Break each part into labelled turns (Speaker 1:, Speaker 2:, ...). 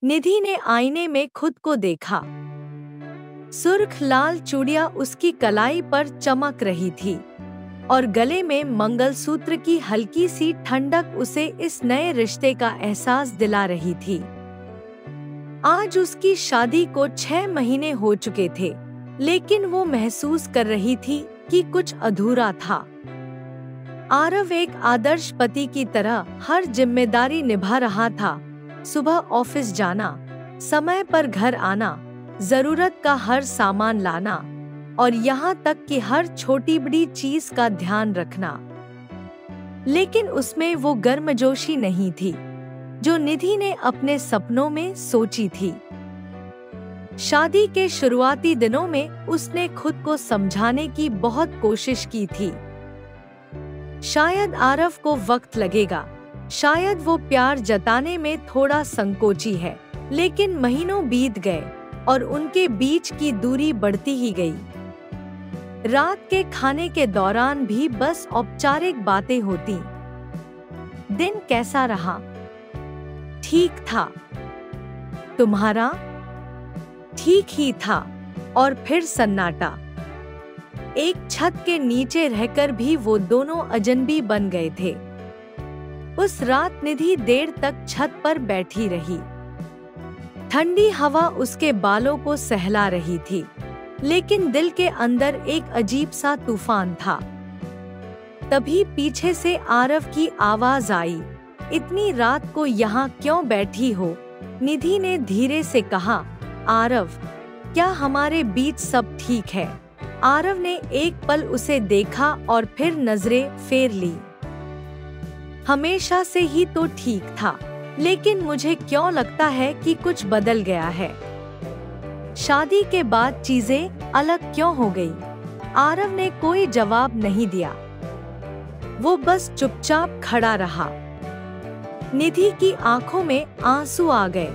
Speaker 1: निधि ने आईने में खुद को देखा। सुर्ख लाल चूड़ियां उसकी कलाई पर चमक रही थी और गले में मंगलसूत्र की हल्की सी ठंडक उसे इस नए रिश्ते का एहसास दिला रही थी। आज उसकी शादी को 6 महीने हो चुके थे, लेकिन वो महसूस कर रही थी कि कुछ अधूरा था। आरव एक आदर्श पति की तरह हर जिम्मेदारी निभा रहा था। सुबह ऑफिस जाना, समय पर घर आना, जरूरत का हर सामान लाना और यहाँ तक कि हर छोटी बड़ी चीज का ध्यान रखना। लेकिन उसमें वो गर्मजोशी नहीं थी जो निधि ने अपने सपनों में सोची थी। शादी के शुरुआती दिनों में उसने खुद को समझाने की बहुत कोशिश की थी। शायद आरव को वक्त लगेगा, शायद वो प्यार जताने में थोड़ा संकोची है, लेकिन महीनों बीत गए और उनके बीच की दूरी बढ़ती ही गई। रात के खाने के दौरान भी बस औपचारिक बातें होती। दिन कैसा रहा? ठीक था। तुम्हारा? ठीक ही था। और फिर सन्नाटा। एक छत के नीचे रहकर भी वो दोनों अजनबी बन गए थे। उस रात निधि देर तक छत पर बैठी रही। ठंडी हवा उसके बालों को सहला रही थी, लेकिन दिल के अंदर एक अजीब सा तूफान था। तभी पीछे से आरव की आवाज आई, इतनी रात को यहाँ क्यों बैठी हो? निधि ने धीरे से कहा, आरव, क्या हमारे बीच सब ठीक है? आरव ने एक पल उसे देखा और फिर नजरें फेर ली। हमेशा से ही तो ठीक था, लेकिन मुझे क्यों लगता है कि कुछ बदल गया है। शादी के बाद चीजें अलग क्यों हो गई? आरव ने कोई जवाब नहीं दिया। वो बस चुपचाप खड़ा रहा। निधि की आंखों में आंसू आ गए।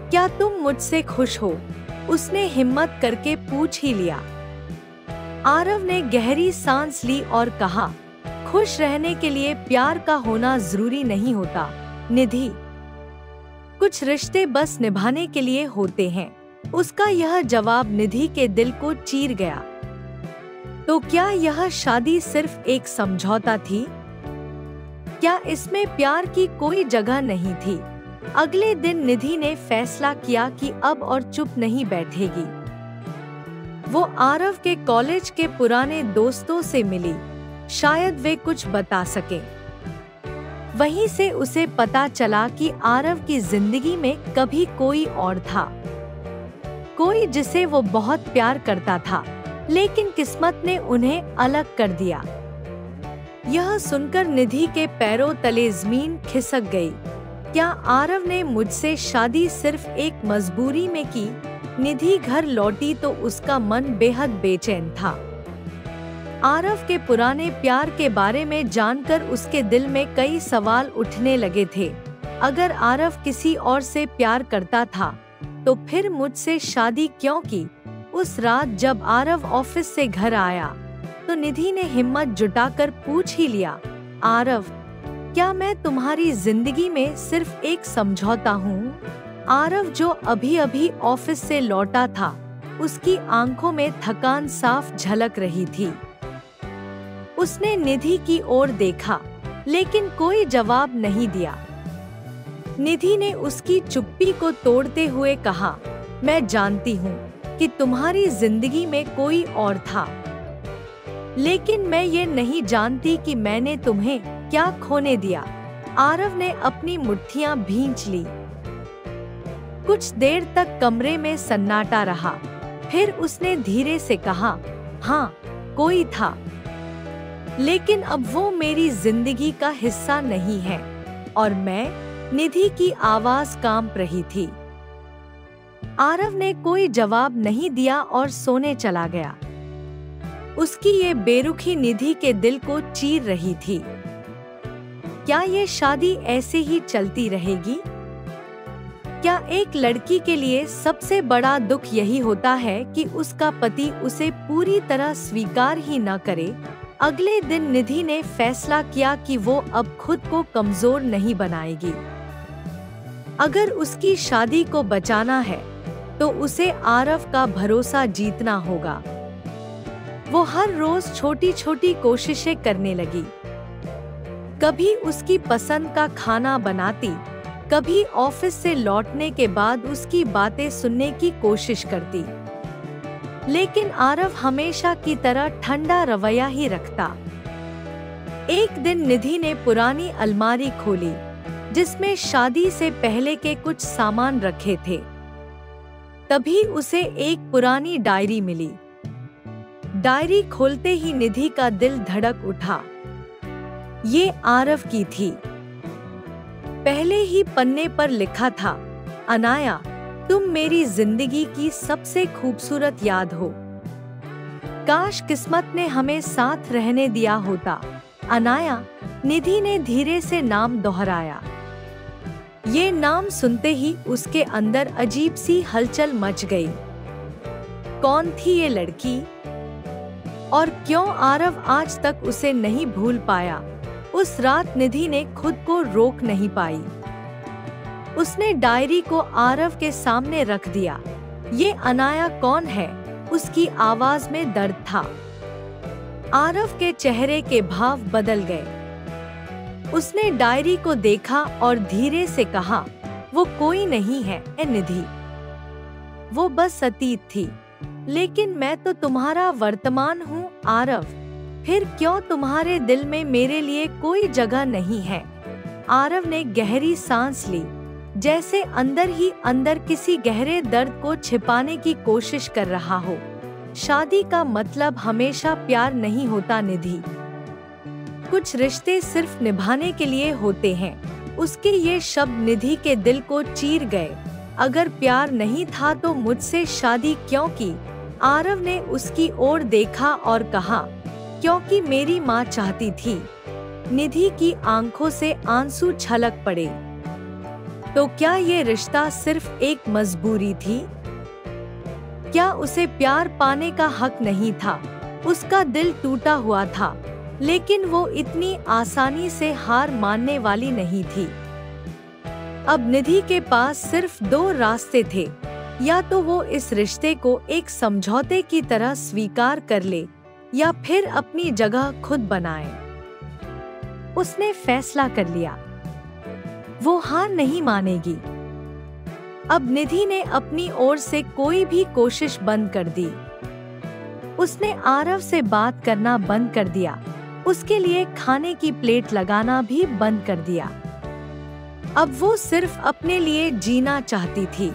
Speaker 1: क्या तुम मुझसे खुश हो? उसने हिम्मत करके पूछ ही लिया। आरव ने गहरी सांस ली और कहा, खुश रहने के लिए प्यार का होना जरूरी नहीं होता निधि। कुछ रिश्ते बस निभाने के लिए होते हैं। उसका यह जवाब निधि के दिल को चीर गया। तो क्या यह शादी सिर्फ एक समझौता थी? क्या इसमें प्यार की कोई जगह नहीं थी? अगले दिन निधि ने फैसला किया कि अब और चुप नहीं बैठेगी। वो आरव के कॉलेज के पुराने दोस्तों से मिली, शायद वे कुछ बता सके। वहीं से उसे पता चला कि आरव की जिंदगी में कभी कोई और था, कोई जिसे वो बहुत प्यार करता था, लेकिन किस्मत ने उन्हें अलग कर दिया। यह सुनकर निधि के पैरों तले जमीन खिसक गई। क्या आरव ने मुझसे शादी सिर्फ एक मजबूरी में की? निधि घर लौटी तो उसका मन बेहद बेचैन था। आरव के पुराने प्यार के बारे में जानकर उसके दिल में कई सवाल उठने लगे थे। अगर आरव किसी और से प्यार करता था, तो फिर मुझसे शादी क्यों की? उस रात जब आरव ऑफिस से घर आया, तो निधि ने हिम्मत जुटाकर पूछ ही लिया, आरव, क्या मैं तुम्हारी जिंदगी में सिर्फ एक समझौता हूँ? आरव जो अभी अभी ऑफिस से लौटा था, उसकी आंखों में थकान साफ झलक रही थी। उसने निधि की ओर देखा, लेकिन कोई जवाब नहीं दिया। निधि ने उसकी चुप्पी को तोड़ते हुए कहा, मैं जानती हूँ कि तुम्हारी जिंदगी में कोई और था, लेकिन मैं ये नहीं जानती कि मैंने तुम्हें क्या खोने दिया। आरव ने अपनी मुट्ठियां भींच ली। कुछ देर तक कमरे में सन्नाटा रहा। फिर उसने धीरे से कहा, हाँ, कोई था, लेकिन अब वो मेरी जिंदगी का हिस्सा नहीं है और मैं। निधि की आवाज कांप रही थी। आरव ने कोई जवाब नहीं दिया और सोने चला गया। उसकी ये बेरुखी निधि के दिल को चीर रही थी। क्या ये शादी ऐसे ही चलती रहेगी? क्या एक लड़की के लिए सबसे बड़ा दुख यही होता है कि उसका पति उसे पूरी तरह स्वीकार ही न करे? अगले दिन निधि ने फैसला किया कि वो अब खुद को कमजोर नहीं बनाएगी। अगर उसकी शादी को बचाना है तो उसे आरव का भरोसा जीतना होगा। वो हर रोज छोटी छोटी कोशिशें करने लगी। कभी उसकी पसंद का खाना बनाती, कभी ऑफिस से लौटने के बाद उसकी बातें सुनने की कोशिश करती, लेकिन आरव हमेशा की तरह ठंडा रवैया ही रखता। एक दिन निधि ने पुरानी अलमारी खोली जिसमें शादी से पहले के कुछ सामान रखे थे। तभी उसे एक पुरानी डायरी मिली। डायरी खोलते ही निधि का दिल धड़क उठा। ये आरव की थी। पहले ही पन्ने पर लिखा था, अनाया, तुम मेरी जिंदगी की सबसे खूबसूरत याद हो। काश किस्मत ने हमें साथ रहने दिया होता। अनाया, निधि ने धीरे से नाम दोहराया। ये नाम सुनते ही उसके अंदर अजीब सी हलचल मच गई। कौन थी ये लड़की और क्यों आरव आज तक उसे नहीं भूल पाया? उस रात निधि ने खुद को रोक नहीं पाई। उसने डायरी को आरव के सामने रख दिया। ये अनाया कौन है? उसकी आवाज में दर्द था। आरव के चेहरे के भाव बदल गए। उसने डायरी को देखा और धीरे से कहा, वो कोई नहीं है ए निधि, वो बस अतीत थी, लेकिन मैं तो तुम्हारा वर्तमान हूँ आरव। फिर क्यों तुम्हारे दिल में मेरे लिए कोई जगह नहीं है? आरव ने गहरी सांस ली, जैसे अंदर ही अंदर किसी गहरे दर्द को छिपाने की कोशिश कर रहा हो। शादी का मतलब हमेशा प्यार नहीं होता निधि। कुछ रिश्ते सिर्फ निभाने के लिए होते हैं। उसके ये शब्द निधि के दिल को चीर गए। अगर प्यार नहीं था तो मुझसे शादी क्यों की? आरव ने उसकी ओर देखा और कहा, क्योंकि मेरी माँ चाहती थी। निधि की आंखों से आंसू छलक पड़े। तो क्या ये रिश्ता सिर्फ एक मजबूरी थी? क्या उसे प्यार पाने का हक नहीं था? उसका दिल टूटा हुआ था, लेकिन वो इतनी आसानी से हार मानने वाली नहीं थी। अब निधि के पास सिर्फ दो रास्ते थे, या तो वो इस रिश्ते को एक समझौते की तरह स्वीकार कर ले या फिर अपनी जगह खुद बनाए। उसने फैसला कर लिया, वो हार नहीं मानेगी। अब निधि ने अपनी ओर से कोई भी कोशिश बंद कर दी। उसने आरव से बात करना बंद कर दिया, उसके लिए खाने की प्लेट लगाना भी बंद कर दिया। अब वो सिर्फ अपने लिए जीना चाहती थी।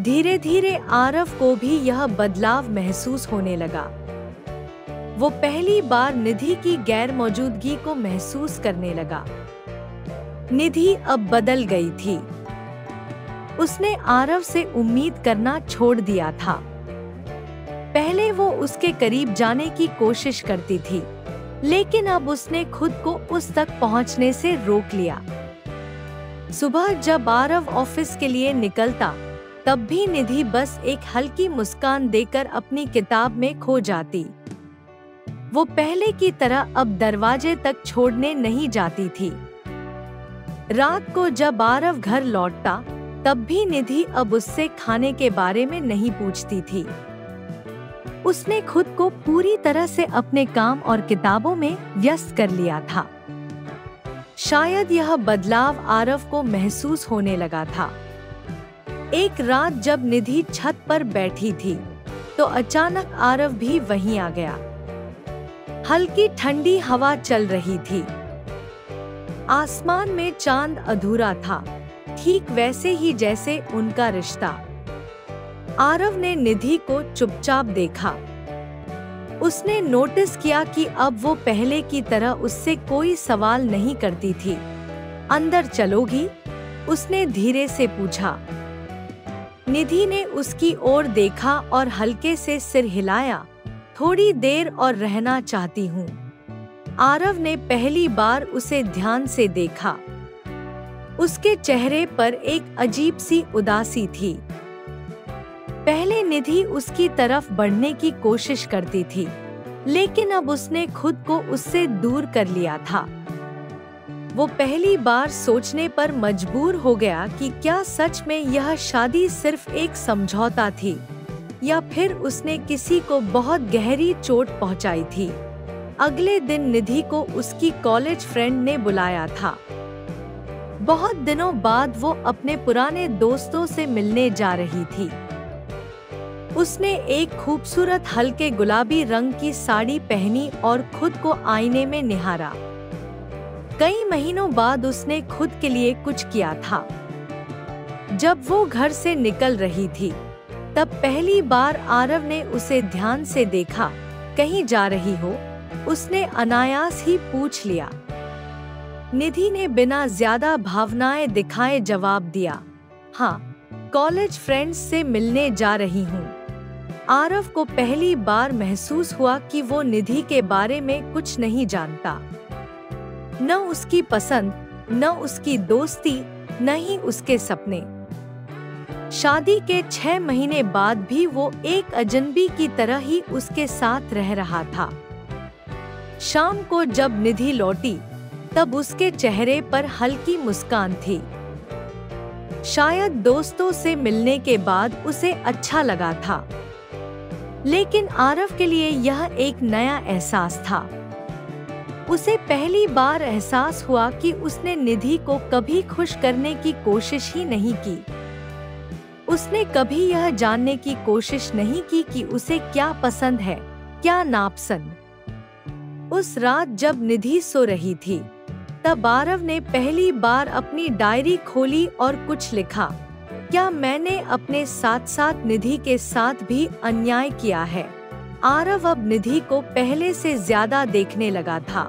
Speaker 1: धीरे धीरे आरव को भी यह बदलाव महसूस होने लगा। वो पहली बार निधि की गैर मौजूदगी को महसूस करने लगा। निधि अब बदल गई थी। उसने आरव से उम्मीद करना छोड़ दिया था। पहले वो उसके करीब जाने की कोशिश करती थी, लेकिन अब उसने खुद को उस तक पहुंचने से रोक लिया। सुबह जब आरव ऑफिस के लिए निकलता, तब भी निधि बस एक हल्की मुस्कान देकर अपनी किताब में खो जाती। वो पहले की तरह अब दरवाजे तक छोड़ने नहीं जाती थी। रात को जब आरव घर लौटता, तब भी निधि अब उससे खाने के बारे में नहीं पूछती थी। उसने खुद को पूरी तरह से अपने काम और किताबों में व्यस्त कर लिया था। शायद यह बदलाव आरव को महसूस होने लगा था। एक रात जब निधि छत पर बैठी थी, तो अचानक आरव भी वहीं आ गया। हल्की ठंडी हवा चल रही थी। आसमान में चांद अधूरा था, ठीक वैसे ही जैसे उनका रिश्ता। आरव ने निधि को चुपचाप देखा। उसने नोटिस किया कि अब वो पहले की तरह उससे कोई सवाल नहीं करती थी। अंदर चलोगी? उसने धीरे से पूछा। निधि ने उसकी ओर देखा और हल्के से सिर हिलाया। थोड़ी देर और रहना चाहती हूँ। आरव ने पहली बार उसे ध्यान से देखा। उसके चेहरे पर एक अजीब सी उदासी थी। पहले निधि उसकी तरफ बढ़ने की कोशिश करती थी, लेकिन अब उसने खुद को उससे दूर कर लिया था। वो पहली बार सोचने पर मजबूर हो गया कि क्या सच में यह शादी सिर्फ एक समझौता थी या फिर उसने किसी को बहुत गहरी चोट पहुंचाई थी। अगले दिन निधि को उसकी कॉलेज फ्रेंड ने बुलाया था। बहुत दिनों बाद वो अपने पुराने दोस्तों से मिलने जा रही थी। उसने एक खूबसूरत हल्के गुलाबी रंग की साड़ी पहनी और खुद को आईने में निहारा। कई महीनों बाद उसने खुद के लिए कुछ किया था। जब वो घर से निकल रही थी तब पहली बार आरव ने उसे ध्यान से देखा। कहीं जा रही हो? उसने अनायास ही पूछ लिया। निधि ने बिना ज्यादा भावनाएं दिखाए जवाब दिया, हाँ, कॉलेज फ्रेंड्स से मिलने जा रही हूँ। आरव को पहली बार महसूस हुआ कि वो निधि के बारे में कुछ नहीं जानता। न उसकी पसंद, न उसकी दोस्ती, न ही उसके सपने। शादी के 6 महीने बाद भी वो एक अजनबी की तरह ही उसके साथ रह रहा था। शाम को जब निधि लौटी तब उसके चेहरे पर हल्की मुस्कान थी। शायद दोस्तों से मिलने के बाद उसे अच्छा लगा था, लेकिन आरव के लिए यह एक नया एहसास था। उसे पहली बार एहसास हुआ कि उसने निधि को कभी खुश करने की कोशिश ही नहीं की। उसने कभी यह जानने की कोशिश नहीं की कि उसे क्या पसंद है, क्या नापसंद। उस रात जब निधि सो रही थी तब आरव ने पहली बार अपनी डायरी खोली और कुछ लिखा। क्या मैंने अपने साथ साथ निधि के साथ भी अन्याय किया है? आरव अब निधि को पहले से ज्यादा देखने लगा था।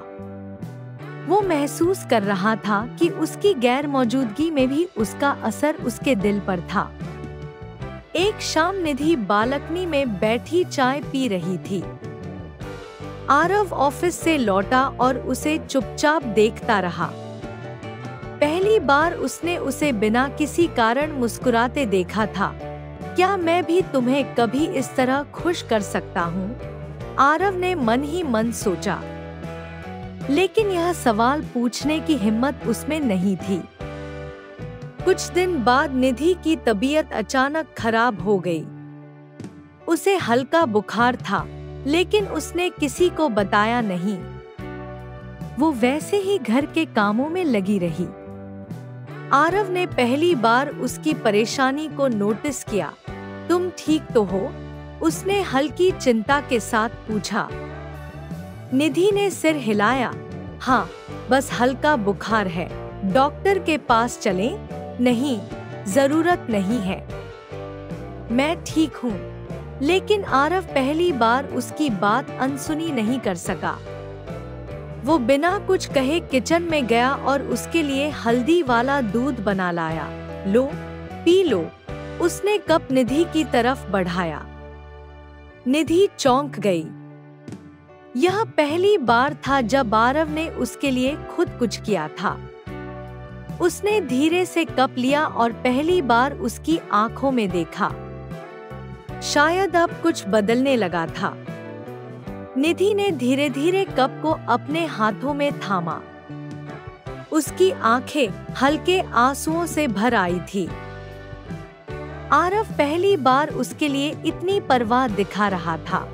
Speaker 1: वो महसूस कर रहा था कि उसकी गैर मौजूदगी में भी उसका असर उसके दिल पर था। एक शाम निधि बालकनी में बैठी चाय पी रही थी। आरव ऑफिस से लौटा और उसे चुपचाप देखता रहा। पहली बार उसने उसे बिना किसी कारण मुस्कुराते देखा था। क्या मैं भी तुम्हें कभी इस तरह खुश कर सकता हूँ? आरव ने मन ही मन सोचा, लेकिन यह सवाल पूछने की हिम्मत उसमें नहीं थी। कुछ दिन बाद निधि की तबीयत अचानक खराब हो गई। उसे हल्का बुखार था, लेकिन उसने किसी को बताया नहीं। वो वैसे ही घर के कामों में लगी रही। आरव ने पहली बार उसकी परेशानी को नोटिस किया। तुम ठीक तो हो? उसने हल्की चिंता के साथ पूछा। निधि ने सिर हिलाया। हाँ, बस हल्का बुखार है। डॉक्टर के पास चलें? नहीं, जरूरत नहीं है, मैं ठीक हूँ। लेकिन आरव पहली बार उसकी बात अनसुनी नहीं कर सका। वो बिना कुछ कहे किचन में गया और उसके लिए हल्दी वाला दूध बना लाया। लो, पी लो। उसने कप निधि की तरफ बढ़ाया। निधि चौंक गई। यह पहली बार था जब आरव ने उसके लिए खुद कुछ किया था। उसने धीरे से कप लिया और पहली बार उसकी आंखों में देखा। शायद अब कुछ बदलने लगा था। निधि ने धीरे धीरे कप को अपने हाथों में थामा। उसकी आंखें हल्के आंसुओं से भर आई थी। आरव पहली बार उसके लिए इतनी परवाह दिखा रहा था।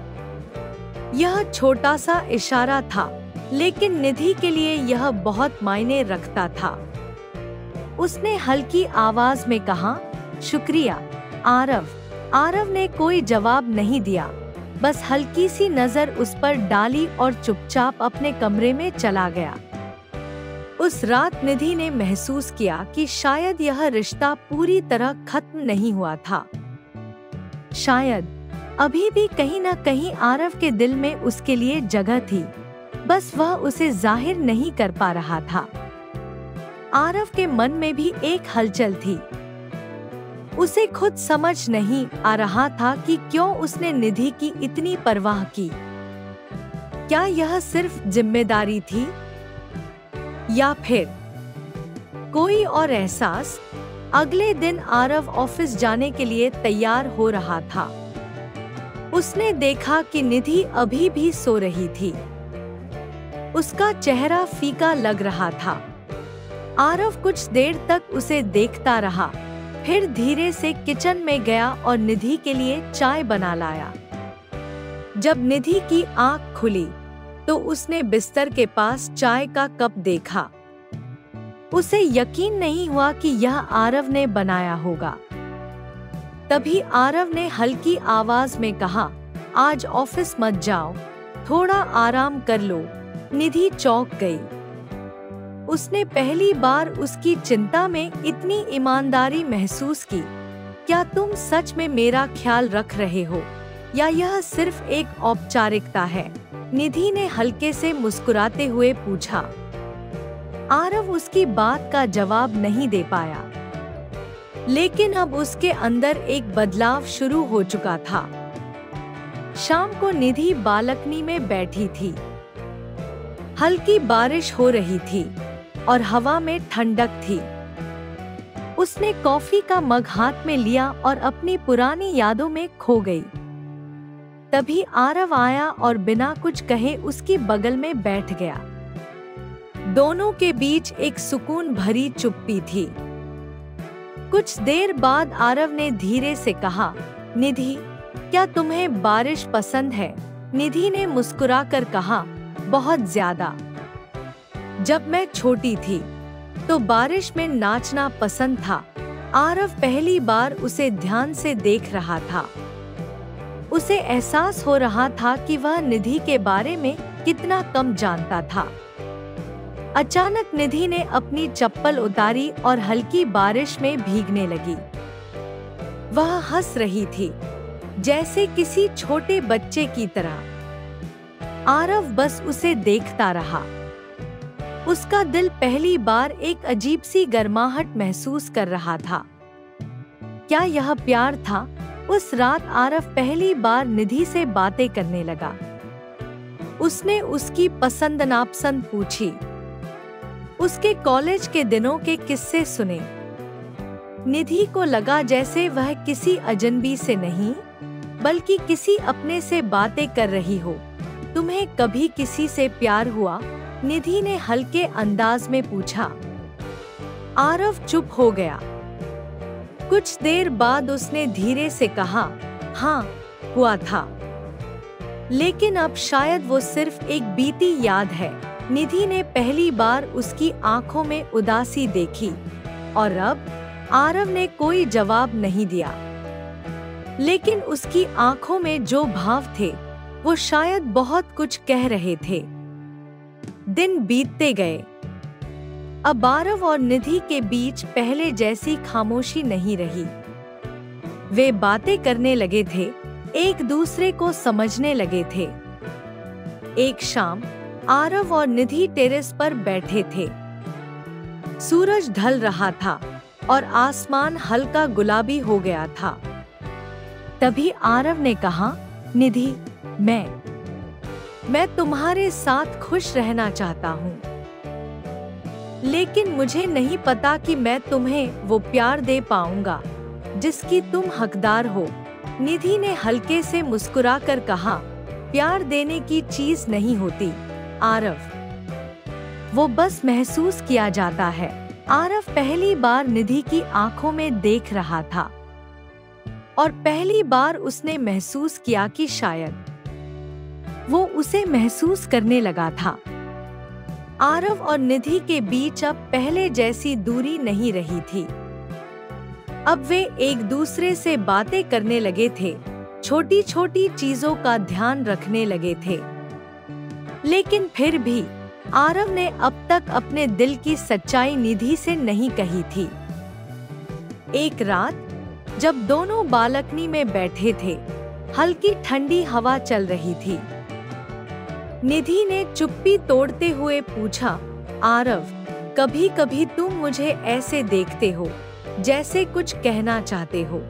Speaker 1: यह छोटा सा इशारा था, लेकिन निधि के लिए यह बहुत मायने रखता था। उसने हल्की आवाज में कहा, शुक्रिया आरव। आरव ने कोई जवाब नहीं दिया, बस हल्की सी नजर उस पर डाली और चुपचाप अपने कमरे में चला गया। उस रात निधि ने महसूस किया कि शायद यह रिश्ता पूरी तरह खत्म नहीं हुआ था। शायद अभी भी कहीं न कहीं आरव के दिल में उसके लिए जगह थी, बस वह उसे जाहिर नहीं कर पा रहा था। आरव के मन में भी एक हलचल थी। उसे खुद समझ नहीं आ रहा था कि क्यों उसने निधि की इतनी परवाह की। क्या यह सिर्फ जिम्मेदारी थी या फिर कोई और एहसास? अगले दिन आरव ऑफिस जाने के लिए तैयार हो रहा था। उसने देखा कि निधि अभी भी सो रही थी। उसका चेहरा फीका लग रहा था। आरव कुछ देर तक उसे देखता रहा, फिर धीरे से किचन में गया और निधि के लिए चाय बना लाया। जब निधि की आंख खुली तो उसने बिस्तर के पास चाय का कप देखा। उसे यकीन नहीं हुआ कि यह आरव ने बनाया होगा। तभी आरव ने हल्की आवाज में कहा, आज ऑफिस मत जाओ, थोड़ा आराम कर लो। निधि चौंक गई। उसने पहली बार उसकी चिंता में इतनी ईमानदारी महसूस की। क्या तुम सच में मेरा ख्याल रख रहे हो या यह सिर्फ एक औपचारिकता है? निधि ने हल्के से मुस्कुराते हुए पूछा। आरव उसकी बात का जवाब नहीं दे पाया, लेकिन अब उसके अंदर एक बदलाव शुरू हो चुका था। शाम को निधि बालकनी में बैठी थी। हल्की बारिश हो रही थी और हवा में ठंडक थी। उसने कॉफी का मग हाथ में लिया और अपनी पुरानी यादों में खो गई। तभी आरव आया और बिना कुछ कहे उसकी बगल में बैठ गया। दोनों के बीच एक सुकून भरी चुप्पी थी। कुछ देर बाद आरव ने धीरे से कहा, निधि, क्या तुम्हें बारिश पसंद है? निधि ने मुस्कुराकर कहा, बहुत ज्यादा। जब मैं छोटी थी तो बारिश में नाचना पसंद था। आरव पहली बार उसे ध्यान से देख रहा था। उसे एहसास हो रहा था कि वह निधि के बारे में कितना कम जानता था। अचानक निधि ने अपनी चप्पल उतारी और हल्की बारिश में भीगने लगी। वह हंस रही थी, जैसे किसी छोटे बच्चे की तरह। आरव बस उसे देखता रहा। उसका दिल पहली बार एक अजीब सी गर्माहट महसूस कर रहा था। क्या यह प्यार था? उस रात आरव पहली बार निधि से बातें करने लगा। उसने उसकी पसंद नापसंद पूछी, उसके कॉलेज के दिनों के किस्से सुने। निधि को लगा जैसे वह किसी अजनबी से नहीं, बल्कि किसी अपने से बातें कर रही हो। तुम्हें कभी किसी से प्यार हुआ? निधि ने हल्के अंदाज में पूछा। आरव चुप हो गया। कुछ देर बाद उसने धीरे से कहा, हाँ, हुआ था, लेकिन अब शायद वो सिर्फ एक बीती याद है। निधि ने पहली बार उसकी आंखों में उदासी देखी और अब आरव ने कोई जवाब नहीं दिया, लेकिन उसकी आंखों में जो भाव थे वो शायद बहुत कुछ कह रहे थे। दिन बीतते गए। अब आरव और निधि के बीच पहले जैसी खामोशी नहीं रही। वे बातें करने लगे थे, एक दूसरे को समझने लगे थे। एक शाम आरव और निधि टेरेस पर बैठे थे। सूरज ढल रहा था और आसमान हल्का गुलाबी हो गया था। तभी आरव ने कहा, निधि, मैं तुम्हारे साथ खुश रहना चाहता हूँ, लेकिन मुझे नहीं पता कि मैं तुम्हें वो प्यार दे पाऊंगा जिसकी तुम हकदार हो। निधि ने हल्के से मुस्कुराकर कहा, प्यार देने की चीज नहीं होती आरव, वो बस महसूस किया जाता है। आरव पहली बार निधि की आंखों में देख रहा था और पहली बार उसने महसूस किया कि शायद वो उसे महसूस करने लगा था। आरव और निधि के बीच अब पहले जैसी दूरी नहीं रही थी। अब वे एक दूसरे से बातें करने लगे थे, छोटी छोटी चीजों का ध्यान रखने लगे थे। लेकिन फिर भी आरव ने अब तक अपने दिल की सच्चाई निधि से नहीं कही थी। एक रात जब दोनों बालकनी में बैठे थे, हल्की ठंडी हवा चल रही थी। निधि ने चुप्पी तोड़ते हुए पूछा, आरव, कभी कभी तुम मुझे ऐसे देखते हो जैसे कुछ कहना चाहते हो,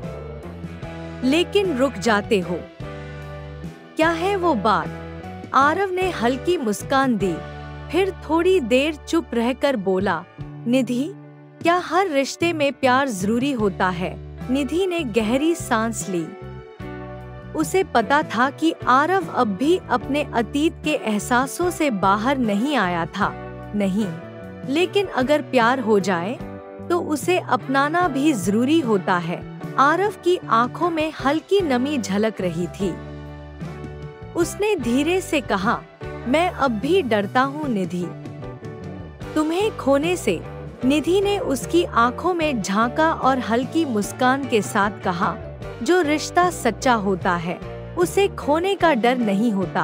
Speaker 1: लेकिन रुक जाते हो। क्या है वो बात? आरव ने हल्की मुस्कान दी, फिर थोड़ी देर चुप रहकर बोला, निधि, क्या हर रिश्ते में प्यार जरूरी होता है? निधि ने गहरी सांस ली। उसे पता था कि आरव अब भी अपने अतीत के एहसासों से बाहर नहीं आया था। नहीं, लेकिन अगर प्यार हो जाए तो उसे अपनाना भी जरूरी होता है। आरव की आंखों में हल्की नमी झलक रही थी। उसने धीरे से कहा, मैं अब भी डरता हूँ निधि, तुम्हें खोने से। निधि ने उसकी आंखों में झांका और हल्की मुस्कान के साथ कहा, जो रिश्ता सच्चा होता है उसे खोने का डर नहीं होता,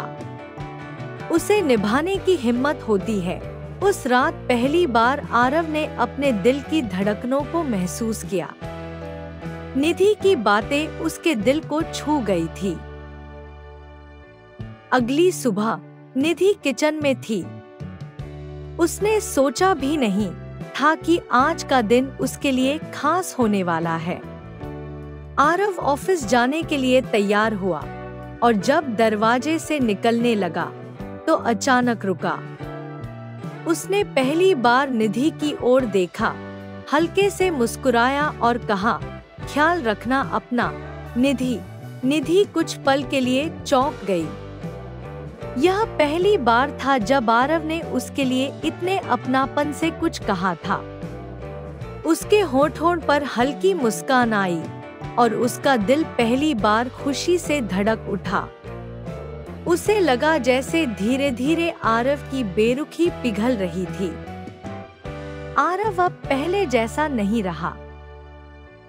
Speaker 1: उसे निभाने की हिम्मत होती है। उस रात पहली बार आरव ने अपने दिल की धड़कनों को महसूस किया। निधि की बातें उसके दिल को छू गई थी। अगली सुबह निधि किचन में थी। उसने सोचा भी नहीं था कि आज का दिन उसके लिए खास होने वाला है। आरव ऑफिस जाने के लिए तैयार हुआ और जब दरवाजे से निकलने लगा तो अचानक रुका। उसने पहली बार निधि की ओर देखा, हल्के से मुस्कुराया और कहा, ख्याल रखना अपना, निधि। निधि कुछ पल के लिए चौंक गई। यह पहली बार था जब आरव ने उसके लिए इतने अपनापन से कुछ कहा था। उसके होठों पर हल्की मुस्कान आई और उसका दिल पहली बार खुशी से धड़क उठा। उसे लगा जैसे धीरे धीरे आरव की बेरुखी पिघल रही थी। आरव अब पहले जैसा नहीं रहा।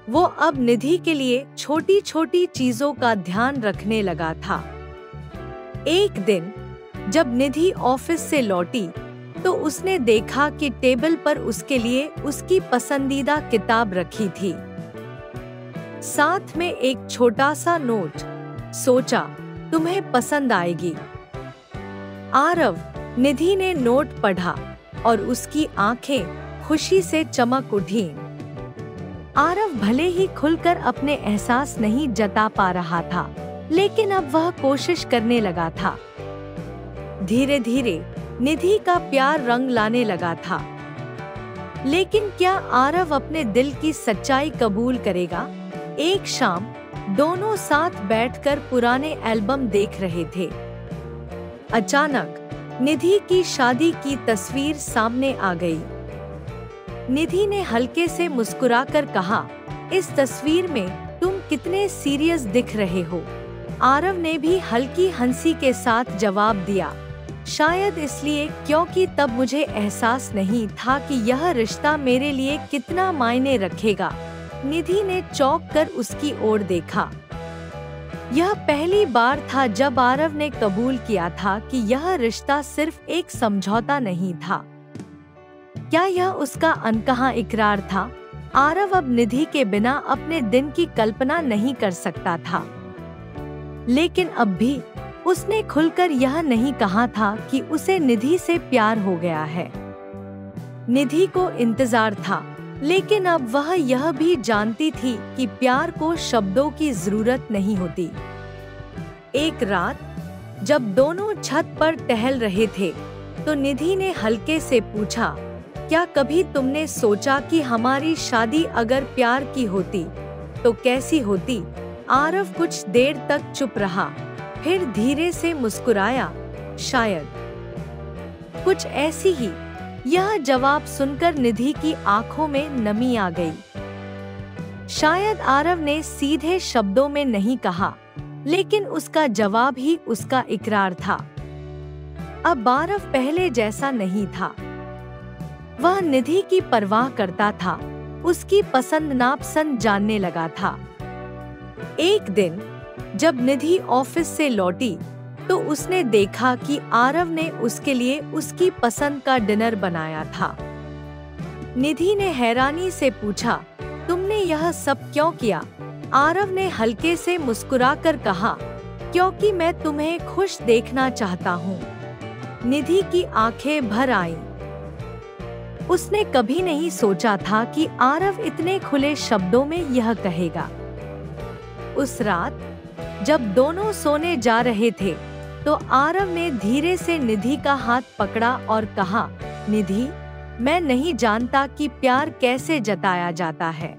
Speaker 1: वो अब निधि के लिए छोटी छोटी चीजों का ध्यान रखने लगा था। एक दिन जब निधि ऑफिस से लौटी तो उसने देखा कि टेबल पर उसके लिए उसकी पसंदीदा किताब रखी थी, साथ में एक छोटा सा नोट। सोचा, तुम्हें पसंद आएगी। आरव, निधि ने नोट पढ़ा और उसकी आंखें खुशी से चमक उठी। आरव भले ही खुलकर अपने एहसास नहीं जता पा रहा था, लेकिन अब वह कोशिश करने लगा था। धीरे धीरे निधि का प्यार रंग लाने लगा था। लेकिन क्या आरव अपने दिल की सच्चाई कबूल करेगा? एक शाम दोनों साथ बैठकर पुराने एल्बम देख रहे थे। अचानक निधि की शादी की तस्वीर सामने आ गई। निधि ने हल्के से मुस्कुराकर कहा, इस तस्वीर में तुम कितने सीरियस दिख रहे हो। आरव ने भी हल्की हंसी के साथ जवाब दिया, शायद इसलिए क्योंकि तब मुझे एहसास नहीं था कि यह रिश्ता मेरे लिए कितना मायने रखेगा। निधि ने चौंक कर उसकी ओर देखा। यह पहली बार था जब आरव ने कबूल किया था कि यह रिश्ता सिर्फ एक समझौता नहीं था। क्या यह उसका अनकहा इकरार था? आरव अब निधि के बिना अपने दिन की कल्पना नहीं कर सकता था। लेकिन अब भी उसने खुलकर यह नहीं कहा था कि उसे निधि से प्यार हो गया है। निधि को इंतजार था, लेकिन अब वह यह भी जानती थी कि प्यार को शब्दों की जरूरत नहीं होती। एक रात जब दोनों छत पर टहल रहे थे तो निधि ने हल्के से पूछा, क्या कभी तुमने सोचा कि हमारी शादी अगर प्यार की होती तो कैसी होती? आरव कुछ देर तक चुप रहा, फिर धीरे से मुस्कुराया, शायद कुछ ऐसी ही। यह जवाब सुनकर निधि की आंखों में नमी आ गई। शायद आरव ने सीधे शब्दों में नहीं कहा, लेकिन उसका जवाब ही उसका इकरार था। अब आरव पहले जैसा नहीं था। वह निधि की परवाह करता था, उसकी पसंद नापसंद जानने लगा था। एक दिन जब निधि ऑफिस से लौटी तो उसने देखा कि आरव ने उसके लिए उसकी पसंद का डिनर बनाया था। निधि ने हैरानी से पूछा, तुमने यह सब क्यों किया? आरव ने हल्के से मुस्कुराकर कहा, क्योंकि मैं तुम्हें खुश देखना चाहता हूँ। निधि की आंखें भर आईं। उसने कभी नहीं सोचा था कि आरव इतने खुले शब्दों में यह कहेगा। उस रात जब दोनों सोने जा रहे थे तो आरव ने धीरे से निधि का हाथ पकड़ा और कहा, निधि, मैं नहीं जानता कि प्यार कैसे जताया जाता है,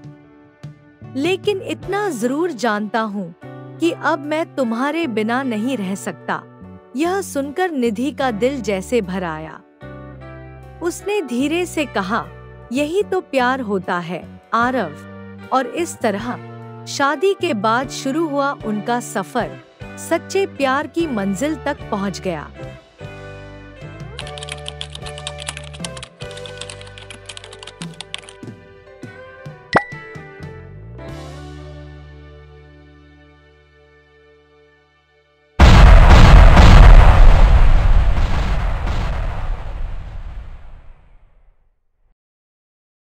Speaker 1: लेकिन इतना जरूर जानता हूँ कि अब मैं तुम्हारे बिना नहीं रह सकता। यह सुनकर निधि का दिल जैसे भर आया। उसने धीरे से कहा, यही तो प्यार होता है आरव। और इस तरह शादी के बाद शुरू हुआ उनका सफर सच्चे प्यार की मंजिल तक पहुंच गया।